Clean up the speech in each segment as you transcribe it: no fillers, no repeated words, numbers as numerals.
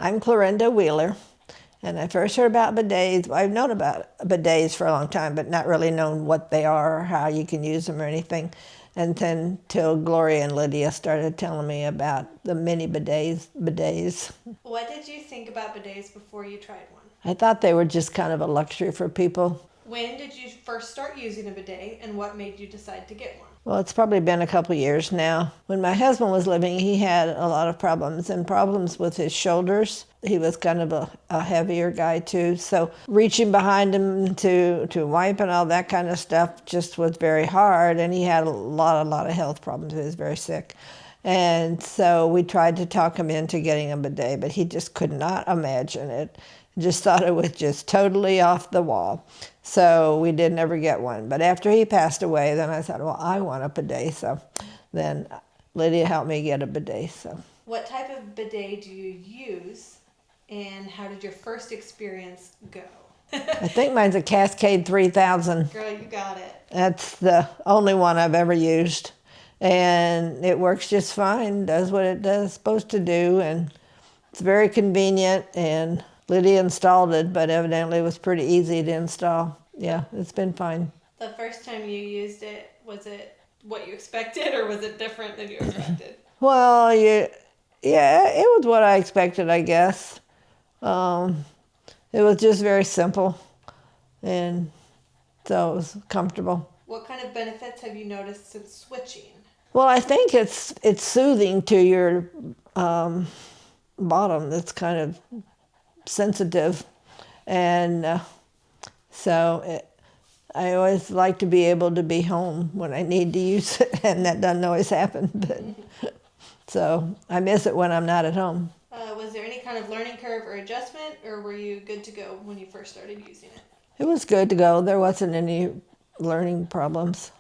I'm Clarinda Wheeler, and I first heard about bidets. Well, I've known about bidets for a long time, but not really known what they are or how you can use them or anything. And then till Gloria and Lydia started telling me about the mini bidets. What did you think about bidets before you tried one? I thought they were just kind of a luxury for people. When did you first start using a bidet, and what made you decide to get one? Well, it's probably been a couple years now. When my husband was living, he had a lot of problems with his shoulders. He was kind of a heavier guy too, so reaching behind him to wipe and all that kind of stuff just was very hard, and he had a lot of health problems. He was very sick. And so we tried to talk him into getting a bidet, but he just could not imagine it. Just thought it was just totally off the wall. So we didn't ever get one. But after he passed away, then I thought, well, I want a bidet. So then Lydia helped me get a bidet. So what type of bidet do you use, and how did your first experience go? I think mine's a Cascade 3000. Girl, you got it. That's the only one I've ever used. And it works just fine, does what it does supposed to do, and it's very convenient. And Lydia installed it, but evidently it was pretty easy to install. Yeah, it's been fine. The first time you used it, was it what you expected, or was it different than you expected? Well, yeah, it was what I expected, I guess. It was just very simple, and so it was comfortable. What kind of benefits have you noticed since switching? Well, I think it's soothing to your bottom. That's kind of sensitive, and I always like to be able to be home when I need to use it, and that doesn't always happen. But so I miss it when I'm not at home. Was there any kind of learning curve or adjustment, or were you good to go when you first started using it? It was good to go. There wasn't any learning problems.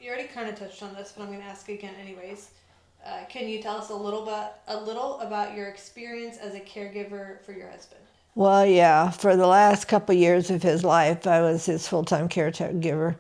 You already kind of touched on this, but I'm going to ask again anyways. Can you tell us a little about your experience as a caregiver for your husband? Well, yeah. For the last couple of years of his life, I was his full-time caregiver,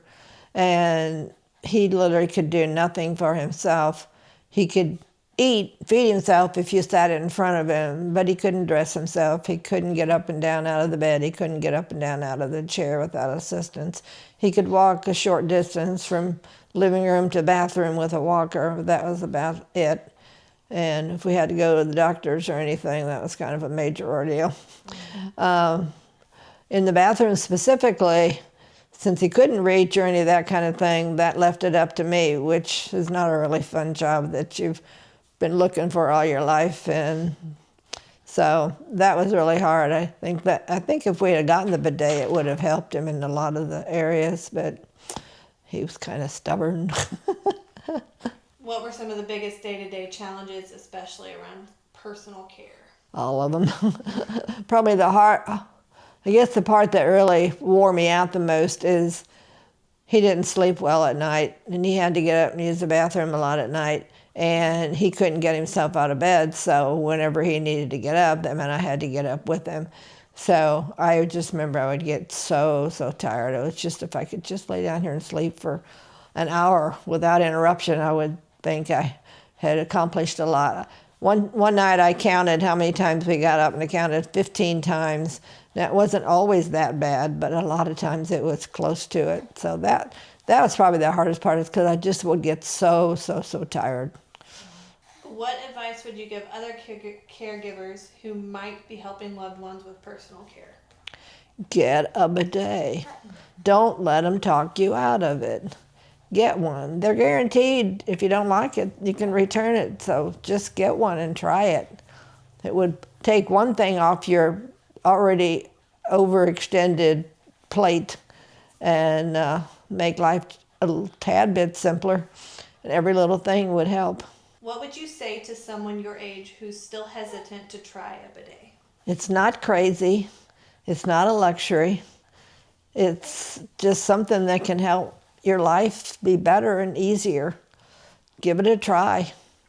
and he literally could do nothing for himself. He could feed himself if you sat in front of him, but he couldn't dress himself. He couldn't get up and down out of the bed. He couldn't get up and down out of the chair without assistance. He could walk a short distance from living room to bathroom with a walker. That was about it. And if we had to go to the doctors or anything, that was kind of a major ordeal. In the bathroom specifically, since he couldn't reach or any of that kind of thing, that left it up to me, which is not a really fun job that you've been looking for all your life. And so that was really hard. I think if we had gotten the bidet, it would have helped him in a lot of the areas, but he was kind of stubborn. What were some of the biggest day-to-day challenges, especially around personal care? All of them. Probably I guess the part that really wore me out the most is he didn't sleep well at night, and he had to get up and use the bathroom a lot at night, and he couldn't get himself out of bed, so whenever he needed to get up, that meant I had to get up with him. So I just remember I would get so tired. It was just, if I could just lay down here and sleep for an hour without interruption, I would think I had accomplished a lot. One night I counted how many times we got up, and I counted 15 times. That wasn't always that bad, but a lot of times it was close to it. So that was probably the hardest part, is because I just would get so tired. What advice would you give other caregivers who might be helping loved ones with personal care? Get a bidet. Don't let them talk you out of it. Get one. They're guaranteed, if you don't like it, you can return it. So just get one and try it. It would take one thing off your already overextended plate and make life a tad bit simpler. And every little thing would help. What would you say to someone your age who's still hesitant to try a bidet? It's not crazy. It's not a luxury. It's just something that can help your life be better and easier. Give it a try.